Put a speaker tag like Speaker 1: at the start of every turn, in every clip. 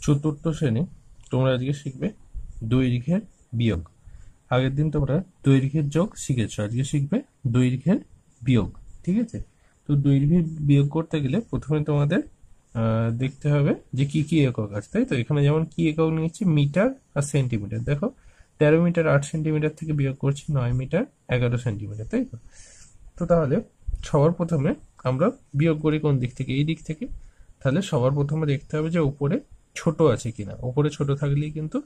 Speaker 1: চতুর্থ শ্রেণী তোমরা আজকে শিখবে দৈর্ঘ্যের বিয়োগ। আগের দিন তোমরা দৈর্ঘ্যের যোগ শিখেছো, আজকে শিখবে দৈর্ঘ্যের বিয়োগ। ঠিক আছে, তো দৈর্ঘ্যের বিয়োগ করতে গেলে প্রথমে তোমাদের দেখতে হবে যে কি কি একক আছে, তাই তো। এখানে যেমন কি একক নিয়েছি, মিটার আর সেন্টিমিটার। দেখো 13 মিটার 8 সেন্টিমিটার থেকে বিয়োগ করছি 9 মিটার 11 সেন্টিমিটার, তাই তো। তো তাহলে সবার প্রথমে আমরা বিয়োগ করি কোন দিক থেকে, এই দিক থেকে। তাহলে সবার প্রথমে দেখতে হবে যে উপরে ছোট আছে কিনা। উপরে ছোট থাকলেই কিন্তু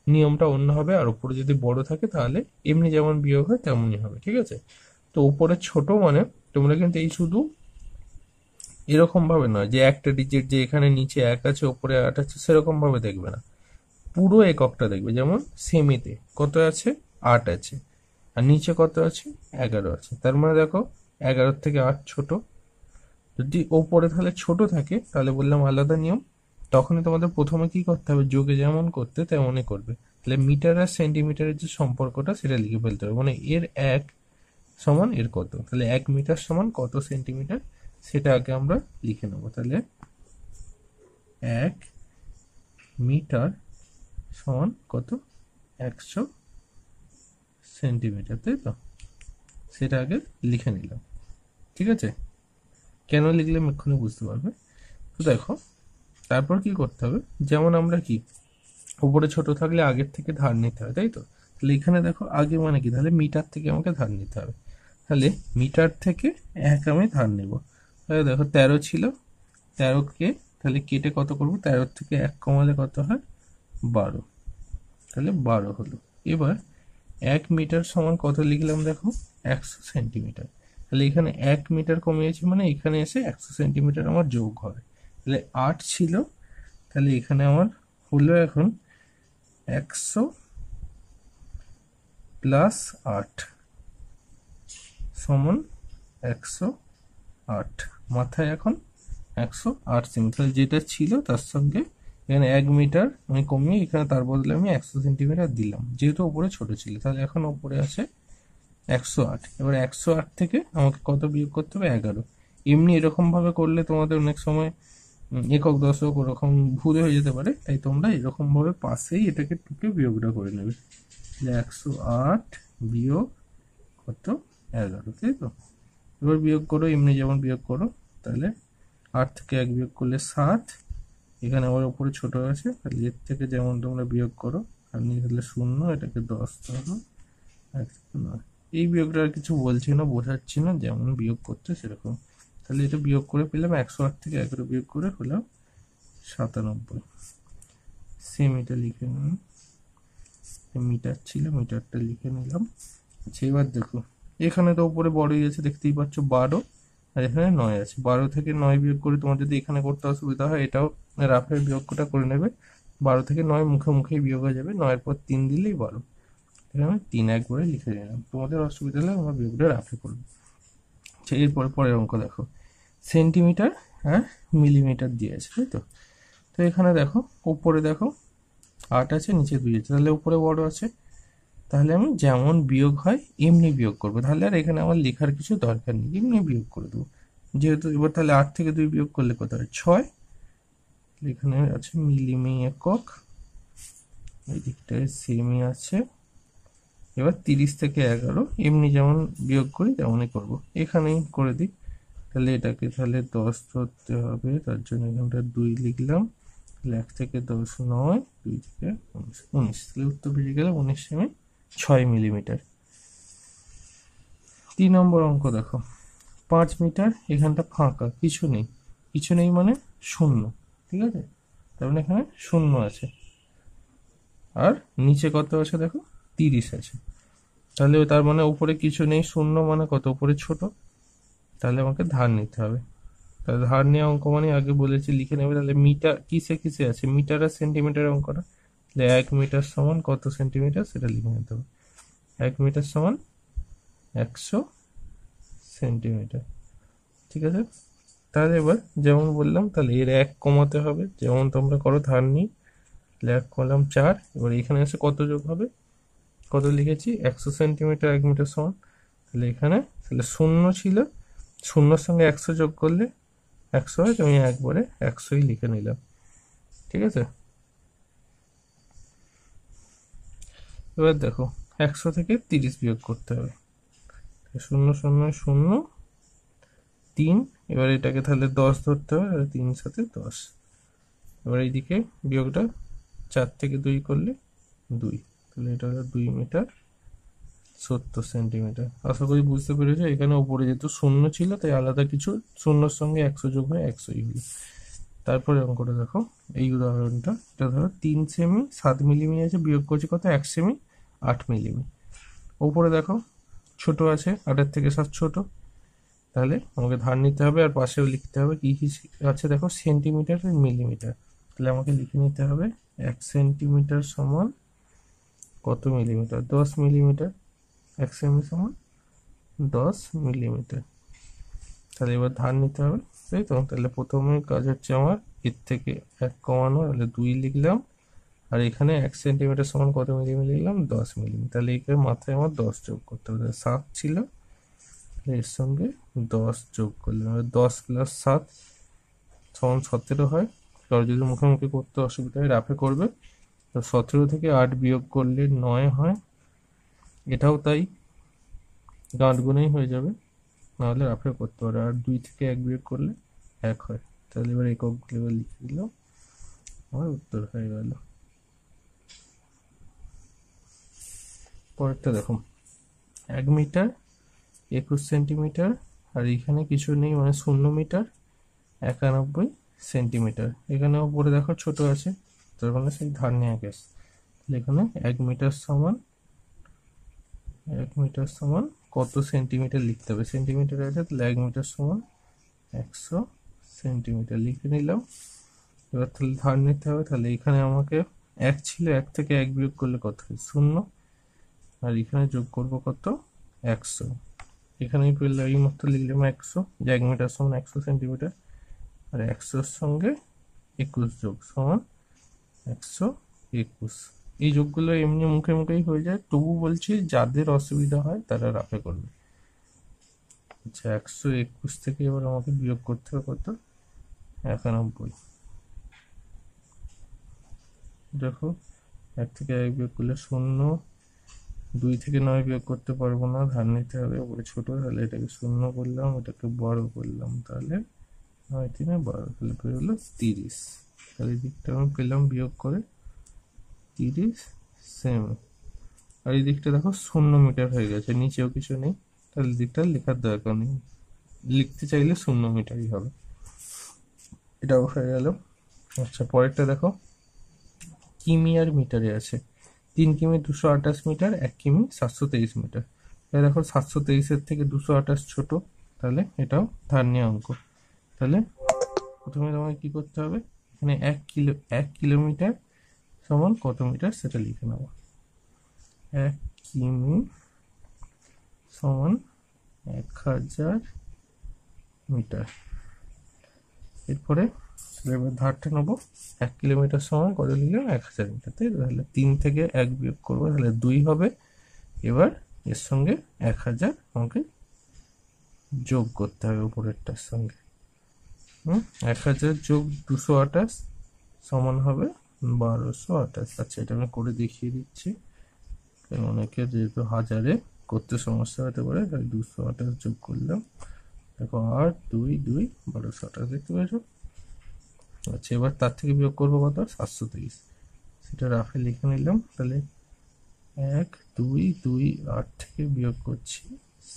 Speaker 1: নিয়মটা অন্য হবে, আর উপরে যদি বড় থাকে তাহলে এমনি যেমন বিয়োগ হয় তেমনই হবে। ঠিক আছে, তো উপরে ছোট মানে তোমরা কিন্তু এই শুধু এরকম ভাবে নয় যে একটা ডিজিট, যে এখানে নিচে 1 আছে উপরে 8 আছে, সেরকম ভাবে দেখবে না, পুরো এককটা দেখবে। যেমন সেমিতে কত আছে, 8 আছে, আর নিচে কত আছে, 11 আছে। তার মানে দেখো 11 থেকে 8 ছোট। যদি ওপরে তাহলে ছোট থাকে তাহলে বললাম আলাদা নিয়ম, তখনই তোমাদের প্রথমে কি করতে হবে, যোগে যেমন করতে তেমনই করবে। তাহলে মিটার আর সেন্টিমিটারের যে সম্পর্কটা সেটা লিখে ফেলতে হবে, মানে এর 1 সমান এর কত। তাহলে 1 মিটার সমান কত সেন্টিমিটার, সেটা আগে আমরা লিখে নেব। তাহলে 1 মিটার সমান কত, 100 সেন্টিমিটার, তাই তো। সেটা আগে লিখে নিলাম। ঠিক আছে, কেন লিখলে এক্ষুনি বুঝতে পারবে। তো দেখো তারপর কি করতে হবে, যেমন আমরা কি উপরে ছোট থাকলে আগের থেকে ধার নিতে হয়, তাই তো। তাহলে এখানে দেখো আগে মানে কি, তাহলে মিটার থেকে আমাকে ধার নিতে হবে। তাহলে মিটার থেকে 1 আমি ধার নেব। তাহলে দেখো 13 ছিল, 13কে তাহলে কেটে কত করব, 13 থেকে 1 কমালে কত হয়, 12। তাহলে 12 হলো। এবার 1 মিটার সমান কত লিখলাম দেখো, 100 সেন্টিমিটার। তাহলে এখানে 1 মিটার কমিয়েছি মানে এখানে এসে 100 সেন্টিমিটার আমার যোগ হবে। তাহলে 8 ছিল, তাহলে এখানে আমার হলো এখন 100 প্লাস 8 সমান 108। মাথায় এখন 108 সেমি। তাহলে যেটা ছিল তার সঙ্গে এখানে 1 মিটার আমি কমিয়ে এখানে তার বদলে আমি 100 সেন্টিমিটার দিলাম, যেহেতু ওপরে ছোট ছিল। তাহলে এখন ওপরে আছে 108। এবার 108 থেকে আমাকে কত বিয়োগ করতে হবে, 11। এমনি এরকম ভাবে করলে তোমাদের অনেক সময় একক দশক ওরকম ভুল হয়ে যেতে পারে, তাই তোমরা এরকম ভাবে পাশেই এটাকে টুকে বিয়োগটা করে নেবে। 108 বিয়োগ কত, 11, তাই তো। এবার বিয়োগ করো এমনি যেমন বিয়োগ করো। তাহলে 8 থেকে 1 বিয়োগ করলে 7। এখানে আবার উপরে ছোট আছে, তাহলে এর থেকে যেমন তোমরা বিয়োগ করো, আর নিয়ে তাহলে 0, এটাকে 10 ধরো, 1 থেকে 9। এই বিয়োগটা আর কিছু বলছি না, বোঝাচ্ছি না, যেমন বিয়োগ করতে সেরকম। তাহলে এটা বিয়োগ করে পেলাম 108 থেকে 11 বিয়োগ করে হলাম 97 সেমিটা লিখে নিলাম। মিটার ছিল, মিটারটা লিখে নিলাম। আচ্ছা এবার দেখো এখানে তো উপরে বড়ই আছে, দেখতেই পাচ্ছ 12, আর এখানে 9 আছে। 12 থেকে 9 বিয়োগ করে তোমার যদি এখানে করতে অসুবিধা হয়, এটাও রাফে বিয়োগটা করে নেবে। 12 থেকে 9 মুখে মুখেই বিয়োগ হয়ে যাবে, 9 এর পর 3 দিলেই 12। এখানে আমি 3 একবারে লিখে দিলাম, তোমাদের অসুবিধা হলে আমরা বিয়োগটা রাফে করবো। আচ্ছা এরপরে পরের অঙ্ক দেখো, সেন্টিমিটার আর মিলিমিটার দিয়েছে, তাই তো। তো এখানে দেখো উপরে দেখো 8 আছে, নিচে 2 আছে, তাহলে উপরে বড় আছে। তাহলে আমি যেমন বিয়োগ হয় এমনি বিয়োগ করবো, তাহলে আর এখানে আমার লেখার কিছু দরকার নেই, এমনি বিয়োগ করে দেবো। যেহেতু এবার তাহলে 8 থেকে 2 বিয়োগ করলে কত হয়, 6। এখানে আছে মিলিমি একক, এই দিকটায় সেমি আছে। এবার 30 থেকে 11 এমনি যেমন বিয়োগ করি তেমনই করব, এখানেই করে দিই। তাহলে এটাকে তাহলে 10 ধরতে হবে, তার জন্য এখানটা 2 লিখলাম। তাহলে 1 থেকে 10 9, 2 থেকে 19। তাহলে উত্তর বেরিয়ে গেল 19 সেমি 6 মিলিমিটার। 3 নম্বর অঙ্ক দেখো, 5 মিটার, এখানটা ফাঁকা, কিছু নেই। কিছু নেই মানে শূন্য, ঠিক আছে। তার মানে এখানে শূন্য আছে, আর নিচে কত আছে দেখো, 30 আছে। তাহলে তার মানে উপরে কিছু নেই, শূন্য মানে কত, উপরে ছোট। তাহলে আমাকে ধার নিতে হবে। তাহলে ধার নেওয়া অঙ্ক মানে আগে বলেছি লিখে নেবে। তাহলে মিটার কিসে কিসে আছে, মিটার আর সেন্টিমিটার অঙ্কটা। তাহলে 1 মিটার সমান কত সেন্টিমিটার সেটা লিখে নিতে হবে। 1 মিটার সমান 100 সেন্টিমিটার, ঠিক আছে। তাহলে এবার যেমন বললাম, তাহলে এর 1 কমাতে হবে, যেমন তোমরা করো ধার নিই। তাহলে 1 কমালাম 4। এবার এখানে এসে কত যোগ হবে, কত লিখেছি, 100 সেন্টিমিটার 1 মিটার সমান। তাহলে এখানে তাহলে শূন্য ছিল, শূন্যর সঙ্গে 100 যোগ করলে 100 হয়, আমি একবারে 100ই লিখে নিলাম, ঠিক আছে। এবার দেখো 100 থেকে 30 বিয়োগ করতে হবে, 0 0 0 3। এবার এটাকে তাহলে 10 ধরতে হবে, 3 সাথে 10। এবার এইদিকে বিয়োগটা 4 থেকে 2 করলে 2, তাহলে এটা হলো 2 মিটার 70 সেন্টিমিটার। আশা করি বুঝতে পেরেছো। এখানে উপরে যেহেতু 0 ছিল তাই আলাদা কিছু, 0-র সঙ্গে 100 যোগ হয়ে 100ই হলো। তারপরে অঙ্কটা দেখো, এই উদাহরণটা, এটা ধরো 3 সেমি 7 মিলিমি আছে, বিয়োগ করছি কত, 1 সেমি 8 মিলিমি। উপরে দেখো ছোট আছে, 8-এর থেকে 7 ছোট, তাহলে আমাকে ধার নিতে হবে আর পাশেও লিখতে হবে কি কি আছে দেখো, সেন্টিমিটার আর মিলিমিটার। তাহলে আমাকে লিখে নিতে হবে 1 সেন্টিমিটার সমান কত মিলিমিটার, 10 মিলিমিটার। 1 সেমি সমান 10 মিলিমিটার। তাহলে এবার ধার নিতে হবে, তাই তো। তাহলে প্রথমে কাজ হচ্ছে আমার এর থেকে 1 কমানো, তাহলে 2 লিখলাম। আর এখানে 1 সেন্টিমিটার সমান কত মিলিমি লিখলাম, 10 মিলিমি। তাহলে এখানে মাথায় আমার 10 যোগ করতে হবে, 7 ছিল, এর সঙ্গে 10 যোগ করলাম। 10 + 7 সমান 17 হয়। কারো যদি মুখে মুখে করতে অসুবিধা হয় রাফে করবে। তো 17 থেকে 8 বিয়োগ করলে 9 হয়, এটাও তাই, গাঁট গুণেই হয়ে যাবে, নাহলে রাফে করতে পারে। আর 2 থেকে 1 বিয়োগ করলে 1 হয়। তাহলে এবার এককগুলো এবার লিখে দিলাম, আমার উত্তর হয়ে গেল। পরেরটা দেখো, 1 মিটার 21 সেন্টিমিটার, আর এখানে কিছু নেই মানে 0 মিটার 91 সেন্টিমিটার। এখানে উপরে দেখো ছোট আছে, তার মানে সেই ধার নেওয়া কেস। তাহলে এখানে 1 মিটার সমান, 1 মিটার সমান কত সেন্টিমিটার লিখতে হবে, সেন্টিমিটার আছে, তাহলে 1 মিটার সমান 100 সেন্টিমিটার লিখে নিলাম। এবার তাহলে ধার নিতে হবে, তাহলে এখানে আমাকে 1 ছিল, 1 থেকে 1 বিয়োগ করলে কত হয়, 0। আর এখানে যোগ করব কত, 100। এখানেই পেলাম, এই মতো লিখলাম 100, যে 1 মিটার সমান 100 সেন্টিমিটার। আর 100-র সঙ্গে 21 যোগ সমান 121। এই যোগগুলো এমনি মুখে মুখেই হয়ে যায়, তবু বলছি যাদের অসুবিধা হয় তারা রাফে করবে। আচ্ছা, 121 থেকে এবার আমাকে বিয়োগ করতে হবে কত, 91। দেখো 1 থেকে 1 বিয়োগ করলে 0, 2 থেকে 9 বিয়োগ করতে পারবো না, ধার নিতে হবে, ওপরে ছোট, তাহলে এটাকে 0 করলাম, এটাকে বড় করলাম, তাহলে 9 3 12, তাহলে বেরোলো 30। তাহলে এই দিকটা আমি পেলাম বিয়োগ করে 30 সেমি। আর এই দিকটা দেখো 0 মিটার হয়ে গেছে, নিচেও কিছু নেই, তাহলে দিকটা লেখার দরকার নেই, লিখতে চাইলে 0 মিটারই হবে। এটাও হয়ে গেল। আচ্ছা, পরেরটা দেখো, কিমি আর মিটারে আছে। 3 কিমি 228 মিটার, 1 কিমি 723 মিটার। তাই দেখো 723-এর থেকে 228 ছোট, তাহলে এটাও ধার নিয়ে অঙ্ক। তাহলে প্রথমে তোমাকে কি করতে হবে, এখানে 1 কিলোমিটার সমান কত মিটার সেটা লিখে নেব। 1 কিমি সমান 1000 মিটার। এরপরে এবার ধারটা নেবো, 1 কিলোমিটার সমান কত লিখলাম, 1000 মিটার, তাই তাহলে 3 থেকে 1 বিয়োগ করবো, তাহলে 2 হবে। এবার এর সঙ্গে 1000 আমাকে যোগ করতে হবে উপরেরটার সঙ্গে। 1000 যোগ 228 সমান হবে 1228। আচ্ছা, এটা আমি করে দেখিয়ে দিচ্ছি, কারণ অনেকের যেহেতু হাজারে করতে সমস্যা হতে পারে, তাই 228 যোগ করলাম। দেখো 8 2 2 1228 দেখতে পেয়েছো। আচ্ছা, এবার তার থেকে বিয়োগ করবো কত, 723, সেটা রাফে লিখে নিলাম। তাহলে 1 2 2 8 থেকে বিয়োগ করছি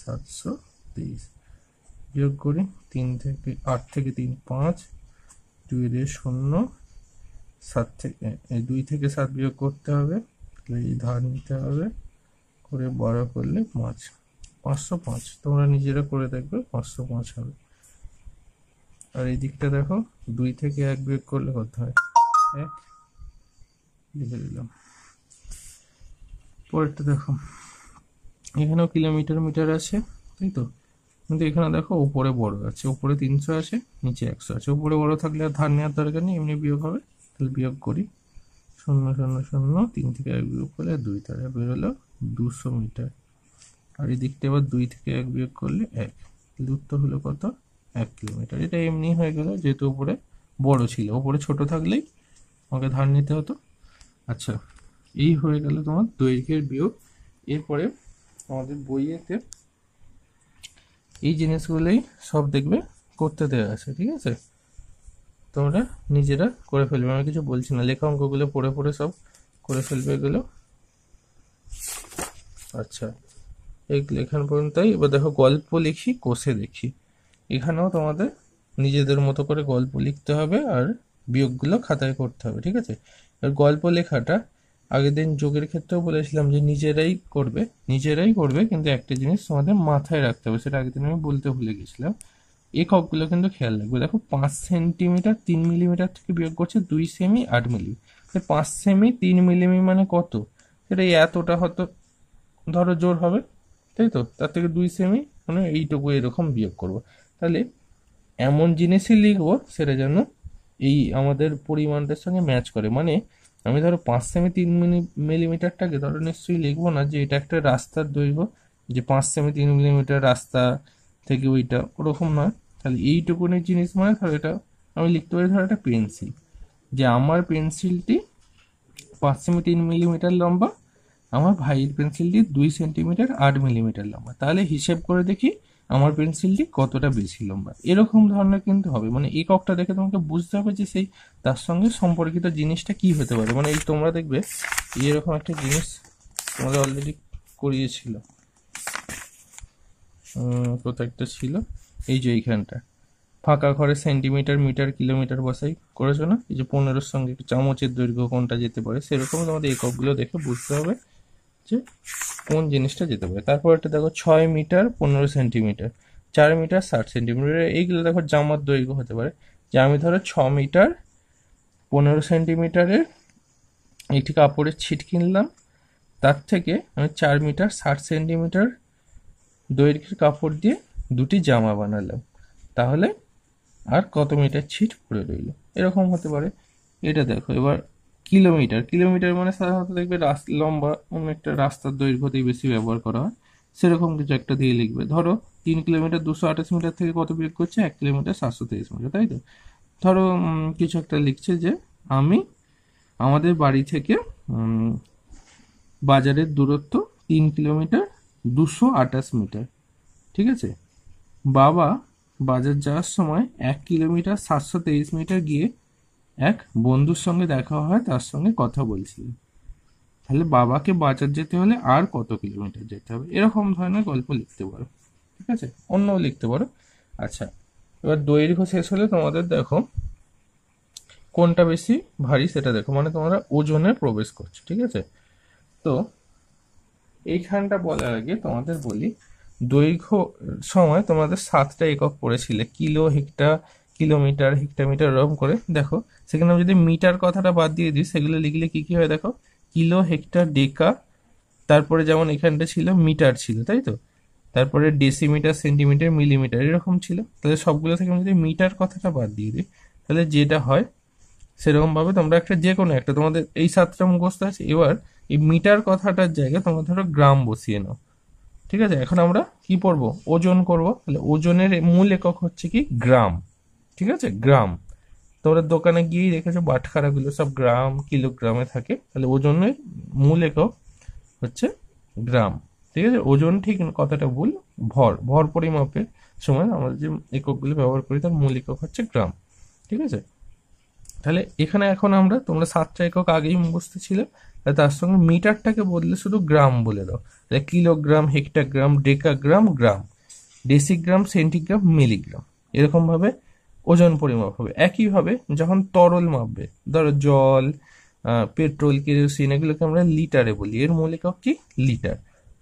Speaker 1: 723, বিয়োগ করি 3 থেকে 8 থেকে 3 5, 2 দিয়ে 0, 7 থেকে 2 থেকে 7 বিয়োগ করতে হবে, তাহলে এই ধার নিতে হবে, করে বড় করলে 5, 505। তোমরা নিজেরা করে দেখবে, 505 হবে। আর এই দিকটা দেখো, 2 থেকে 1 বিয়োগ করলে কত হয়, 1, লিখে দিলাম। পরেরটা দেখো, এখানেও কিলোমিটার মিটার আছে, তাই তো, কিন্তু এখানে দেখো উপরে বড় আছে, উপরে 300 আছে, নিচে 100 আছে। উপরে বড় থাকলে আর ধার নেওয়ার দরকার নেই, এমনি বিয়োগ হবে। তাহলে বিয়োগ করি, 0 0 0, 3 থেকে 1 বিয়োগ করলে 2, তাহলে বেরোলো 200 মিটার। আর এই দিকটা এবার 2 থেকে 1 বিয়োগ করলে 1, উত্তর হলো কত, 1 কিলোমিটার। এটা এমনি হয়ে গেল, যেহেতু উপরে বড় ছিল, উপরে ছোট থাকলেই আমাকে ধার নিতে হতো। আচ্ছা, এই হয়ে গেল তোমার দৈর্ঘ্যের বিয়োগ। এরপরে আমাদের বইয়েতে এই জিনিসগুলোই সব দেখবে করতে দেওয়া আছে, ঠিক আছে? তোমরা নিজেরা করে ফেলবে, আমি কিছু বলছি না, লেখা অঙ্কগুলো পড়ে পড়ে সব করে ফেলবে এগুলো। আচ্ছা, এখান পর্যন্তই। এবার দেখো গল্প লিখি, কোষে দেখি। এখানেও তোমাদের নিজেদের মতো করে গল্প লিখতে হবে আর বিয়োগগুলো খাতায় করতে হবে, ঠিক আছে? আর গল্প লেখাটা আগের দিন যোগের ক্ষেত্রেও বলেছিলাম যে নিজেরাই করবে, কিন্তু একটা জিনিস তোমাদের মাথায় রাখতে হবে, সেটা আগের দিন আমি বলতে ভুলে গেছিলাম। এককগুলো কিন্তু খেয়াল রাখবে। দেখো 5 সেন্টিমিটার 3 মিলিমিটার থেকে বিয়োগ করছে 2 সেমি 8 মিলি। 5 সেমি 3 মিলিমি মানে কত? সেটা এতটা হয়তো ধরো জোর হবে, তাই তো? তার থেকে 2 সেমি মানে এইটুকু এরকম বিয়োগ করব। তাহলে এমন জিনিসই লিখবো সেটা যেন এই আমাদের পরিমাণটার সঙ্গে ম্যাচ করে। মানে আমি ধরো 5 সেমি 3 মিলিমিটারটাকে ধরো নিশ্চয়ই লিখবো না যে এটা একটা রাস্তার দৈর্ঘ্য, যে 5 সেমি 3 মিলিমিটার রাস্তা থেকে ওইটা, ওরকম নয়। তাহলে এইটুকুনি জিনিস মানে ধরো এটা আমি লিখতে পারি ধরো একটা পেন্সিল, যে আমার পেন্সিলটি 5 সেমি 3 মিলিমিটার লম্বা, আমার ভাইয়ের পেন্সিলটি 2 সেন্টিমিটার 8 মিলিমিটার লম্বা। তাহলে হিসেব করে দেখি আমার পেন্সিলটি কতটা বেশি লম্বা। এরকম ধরনের কিন্তু হবে, মানে এককটা দেখে তোমাকে বুঝতে হবে যে সেই তার সঙ্গে সম্পর্কিত জিনিসটা কি হতে পারে। মানে এই তোমরা দেখবে এরকম একটা জিনিস তোমাদের অলরেডি করিয়েছিল, কোথায় একটা ছিল, এই যে এইখানটা ফাঁকা ঘরে সেন্টিমিটার মিটার কিলোমিটার বসাই করেছো না? এই যে 15-এর সঙ্গে চামচের দৈর্ঘ্য কোনটা যেতে পারে, সেরকম তোমাদের এককগুলো দেখে বুঝতে হবে যে কোন জিনিসটা যেতে পারে। তারপর একটা দেখো 6 মিটার 15 সেন্টিমিটার, 4 মিটার 60 সেন্টিমিটার, এইগুলো দেখো জামার দৈর্ঘ্য হতে পারে। যে আমি ধরো 6 মিটার 15 সেন্টিমিটারের একটি কাপড়ের ছিট কিনলাম, তার থেকে আমি 4 মিটার 60 সেন্টিমিটার দৈর্ঘ্যের কাপড় দিয়ে দুটি জামা বানালাম, তাহলে আর কত মিটার ছিট পড়ে রইল, এরকম হতে পারে। এটা দেখো এবার কিলোমিটার মানে সাধারণত দেখবে লম্বা অনেকটা রাস্তার দৈর্ঘ্যতেই বেশি ব্যবহার করা হয়, সেরকম কিছু একটা দিয়ে লিখবে। ধরো 3 কিলোমিটার 228 মিটার থেকে কত বিয়োগ করছে? 1 কিলোমিটার 723 মিটার, তাই তো? ধরো কিছু একটা লিখছে যে আমি আমাদের বাড়ি থেকে বাজারের দূরত্ব 3 কিলোমিটার 228 মিটার, ঠিক আছে? বাবা বাজার যাওয়ার সময় 1 কিলোমিটার 723 মিটার গিয়ে এক বন্ধুর সঙ্গে দেখা হয়, তার সঙ্গে কথা বলছিলেন। তাহলে বাবাকে বাজার যেতে হলে আর কত কিলোমিটার যেতে হবে, এরকম ধরনের গল্প লিখতে পারো, ঠিক আছে? অন্যও লিখতে পারো। আচ্ছা, এবার দৈর্ঘ্য শেষ হলে তোমাদের দেখো কোনটা বেশি ভারী সেটা দেখো, মানে তোমরা ওজনে প্রবেশ করছো, ঠিক আছে? তো এইখানটা বলার আগে তোমাদের বলি, দৈর্ঘ্য সময় তোমাদের 7টা একক পড়েছিলে, কিলো হেক্টর কিলোমিটার হেক্টোমিটার, এরকম করে দেখো। সেখানে আমি যদি মিটার কথাটা বাদ দিয়ে দিই, সেগুলো লিখলে কি কি হয় দেখো, কিলো হেক্টর ডেকা, তারপরে যেমন এখানটা ছিল মিটার ছিল, তাই তো? তারপরে ডেসিমিটার সেন্টিমিটার মিলিমিটার এরকম ছিল। তাহলে সবগুলো থেকে আমি যদি মিটার কথাটা বাদ দিয়ে দিই, তাহলে যেটা হয় সেরকম ভাবে তোমরা একটা যে কোনো একটা, তোমাদের এই 7টা মুখস্থ আছে। এবার এই মিটার কথাটার জায়গায় তোমরা ধরো গ্রাম বসিয়ে নাও, ঠিক আছে? এখন আমরা কি পড়বো? ওজন করব। তাহলে ওজনের মূল একক হচ্ছে কি? গ্রাম, ঠিক আছে? গ্রাম। তোমরা দোকানে গিয়েই দেখেছো বাটখারাগুলো সব গ্রাম কিলোগ্রামে থাকে, তাহলে ওজনের মূল একক হচ্ছে গ্রাম, ঠিক আছে? ওজন ঠিক কথাটা ভুল, ভর পরিমাপের সময় আমরা যে এককগুলো ব্যবহার করি তার মূল একক হচ্ছে গ্রাম, ঠিক আছে? তাহলে এখানে এখন আমরা, তোমরা 7টা একক আগেই মুখস্থ ছিল, তার সঙ্গে মিটারটাকে বদলে শুধু গ্রাম বলে দাও। তাহলে কিলোগ্রাম হেক্টোগ্রাম ডেকাগ্রাম গ্রাম, ডেসিগ্রাম সেন্টিগ্রাম মিলিগ্রাম, এরকম ভাবে ওজন পরিমাপ হবে। একইভাবে যখন তরল মাপবে, ধরো জল, পেট্রোল, কেরোসিন, এগুলোকে আমরা লিটারে বলি, এর মূল একক কি? লিটার।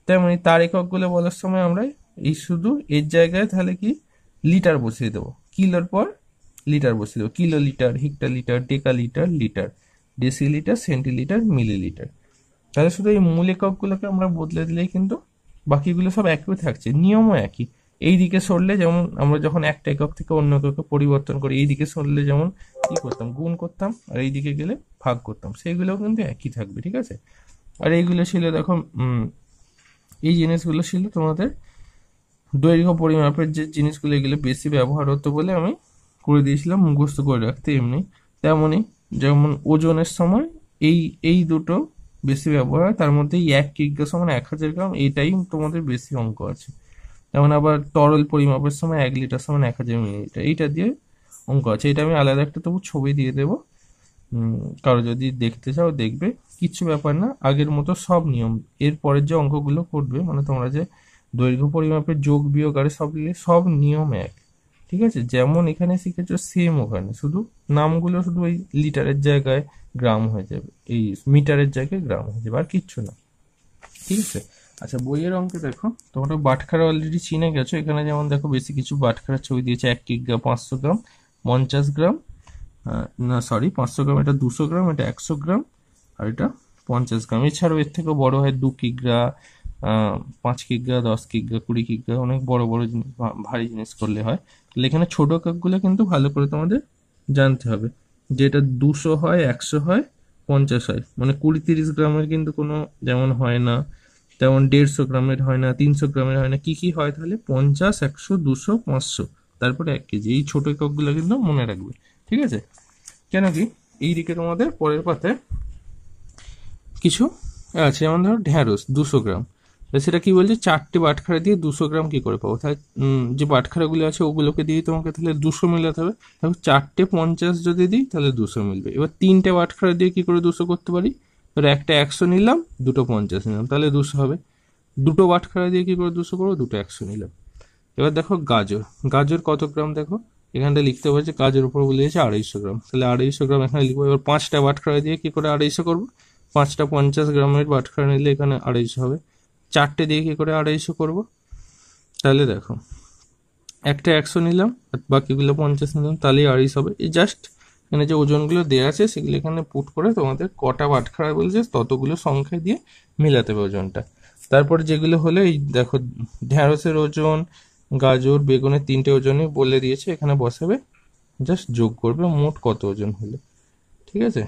Speaker 1: তেমনি তার এককগুলো বলার সময় আমরা এই শুধু এর জায়গায় তাহলে কি লিটার বসিয়ে দেবো, কিলোর পর লিটার বসিয়ে দেবো। কিলো লিটার হেক্টর লিটার ডেকা litre litre decilitre centilitre millilitre. তাহলে শুধু এই মূল এককগুলোকে আমরা বদলে দিলেই কিন্তু বাকিগুলো সব একই থাকছে, নিয়মও একই। এই দিকে সরলে যেমন আমরা যখন একটা একক থেকে অন্য এককে পরিবর্তন করি, এই দিকে সরলে যেমন কি করতাম? গুণ করতাম, আর এই দিকে গেলে ভাগ করতাম, সেইগুলোও কিন্তু একই থাকবে, ঠিক আছে? আর এইগুলো ছিল দেখো এই জিনিসগুলো ছিল তোমাদের দৈর্ঘ্য পরিমাপের যে জিনিসগুলো, এগুলো বেশি ব্যবহার হতো বলে আমি করে দিয়েছিলাম মুখস্থ করে রাখতে। এমনি তেমনি যেমন ওজনের সময় এই এই দুটো বেশি ব্যবহার হয়, তার মধ্যে 1 কিগ্রা সমান 1000 গ্রাম, এটাই তোমাদের বেশি অঙ্ক আছে। যেমন আবার তরল পরিমাপের সময় 1 লিটার সমান 1000 মিলিলিটার, এইটা দিয়ে অঙ্ক আছে। এটা আমি আলাদা একটা তবু ছবি দিয়ে দেবো, কারো যদি দেখতে চাও দেখবে, কিচ্ছু ব্যাপার না। আগের মতো সব নিয়ম, এর পরের যে অঙ্কগুলো করবে, মানে তোমরা যে দৈর্ঘ্য পরিমাপের যোগ বিয়োগ আর সব নিয়ম এক, ঠিক আছে? যেমন এখানে শিখেছো সেম ওখানে, শুধু নামগুলো শুধু ওই লিটারের জায়গায় গ্রাম হয়ে যাবে, এই মিটারের জায়গায় গ্রাম হয়ে যাবে, আর কিচ্ছু না, ঠিক আছে? আচ্ছা, বইয়ের অঙ্কে দেখো তোমরা বাটখারা অলরেডি চিনে গেছো। এখানে যেমন দেখো বেশি কিছু বাটখারার ছবি দিয়েছে, 1 কিগ্রা 500 গ্রাম, 50 গ্রাম, না সরি 500 গ্রাম, এটা 200 গ্রাম, এটা 100 গ্রাম, আর এটা 50 গ্রাম। এছাড়াও এর থেকেও বড় হয় 2 কিগ্রা, 5 কিগ্রা, 10 কিগ্রা, 20 কিগ্রা, অনেক বড় বড় জিনিস, ভারী জিনিস করলে হয়। তাহলে এখানে ছোট কাকগুলো কিন্তু ভালো করে তোমাদের জানতে হবে, যেটা 200 হয়, 100 হয়, 50 হয়, মানে 20-30 গ্রামের কিন্তু কোনো যেমন হয় না, তেমন 150 গ্রামের হয় না, 300 গ্রামের হয় না। কি কি হয় তাহলে? 50, 100, 200, 500, তারপরে 1 কেজি। এই ছোট এককগুলো কিন্তু মনে রাখবে, ঠিক আছে? কেন কি এই দিকে তোমাদের পরের পাতায় কিছু আছে, যেমন ধরো ঢ্যাঁড়স 200 গ্রাম, সেটা কি বলছে, 4টে বাটখারা দিয়ে 200 গ্রাম কি করে পাবো? তাহলে যে বাটখারাগুলো আছে ওগুলোকে দিয়ে তোমাকে তাহলে 200 মিলাতে হবে। তাহলে 4টে 50 যদি দিই তাহলে 200 মিলবে। এবার 3টে বাটখারা দিয়ে কি করে 200 করতে পারি? ধরো একটা 100 নিলাম, দুটো 50 নিলাম, তাহলে 200 হবে। দুটো বাটখারা দিয়ে কি করে 200 করবো? দুটো 100 নিলাম। এবার দেখো গাজর, গাজর কত গ্রাম দেখো, এখানটা লিখতে পারছি, গাজর উপর বলে দিয়েছে 250 গ্রাম, তাহলে 250 গ্রাম এখানে লিখবো। এবার 5টা বাটখারা দিয়ে কি করে 250 করবো? 5টা 50 গ্রামের বাটখারা নিলে এখানে 250 হবে। 4টে দিয়ে কি করে 250 করবো? তাহলে দেখো একটা 100 নিলাম আর বাকিগুলো 50 নিলাম, তাহলেই 250 হবে। এই জাস্ট এখানে যে ওজনগুলো দেওয়া আছে সেগুলো এখানে পুট করে তোমাদের কটা বাটখারা বলছে ততগুলো সংখ্যা দিয়ে মিলাতে হবে ওজনটা। তারপরে যেগুলো হলো এই দেখো ঢ্যাঁড়সের ওজন, গাজর, বেগুনের 3টে ওজনই বলে দিয়েছে, এখানে বসাবে, জাস্ট যোগ করবে মোট কত ওজন হলো, ঠিক আছে?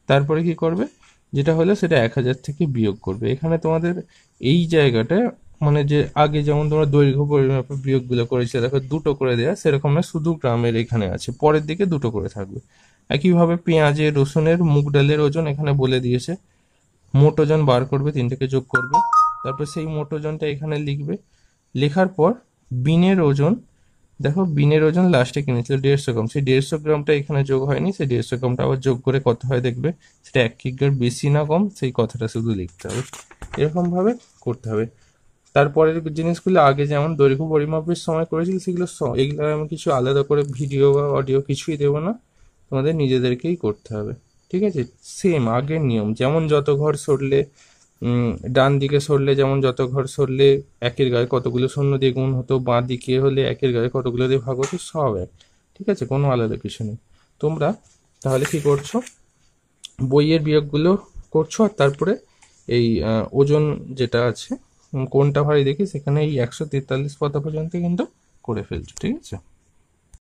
Speaker 1: তারপরে কি করবে, যেটা হলো সেটা 1000 থেকে বিয়োগ করবে। এখানে তোমাদের এই জায়গাটা মানে যে আগে যেমন তোমরা দৈর্ঘ্য পরিমাপে বিয়োগগুলো করেছে দেখো দুটো করে দেয়া, সেরকম না, শুধু গ্রামের এখানে আছে, পরের দিকে দুটো করে থাকবে। একইভাবে পেঁয়াজের, রসুনের, মুগ ডালের ওজন এখানে বলে দিয়েছে, মোট ওজন বার করবে, 3টেকে যোগ করবে, তারপর সেই মোট ওজনটা এখানে লিখবে। লেখার পর বিনের ওজন, দেখো বিনের ওজন লাস্টে কিনেছিল 150 গ্রাম, সেই 150 গ্রামটা এখানে যোগ হয়নি, সেই 150 গ্রামটা আবার যোগ করে কত হয় দেখবে, সেটা 1 কিগ্রার বেশি না কম সেই কথাটা শুধু লিখতে হবে। এরকম ভাবে করতে হবে। তারপরের জিনিসগুলো আগে যেমন দৈর্ঘ্য পরিমাপের সময় করেছিল সেগুলো এগুলো আমি কিছু আলাদা করে ভিডিও বা অডিও কিছুই দেবো না, তোমাদের নিজেদেরকেই করতে হবে, ঠিক আছে? সেম আগের নিয়ম, যেমন যত ঘর সরলে ডান দিকে সরলে যেমন যত ঘর সরলে একের গায়ে কতগুলো শূন্য দিয়ে গুণ হতো, বাঁ দিকে হলে একের গায়ে কতগুলো দিয়ে ভাগ হতো, সব এক, ঠিক আছে? কোনো আলাদা কিছু নেই। তোমরা তাহলে কি করছো, বইয়ের বিয়োগগুলো করছো, আর তারপরে এই ওজন যেটা আছে কোনটা ভারী দেখি সেখানে এই 143 পাতা পর্যন্ত কিন্তু করে ফেলছো, ঠিক আছে?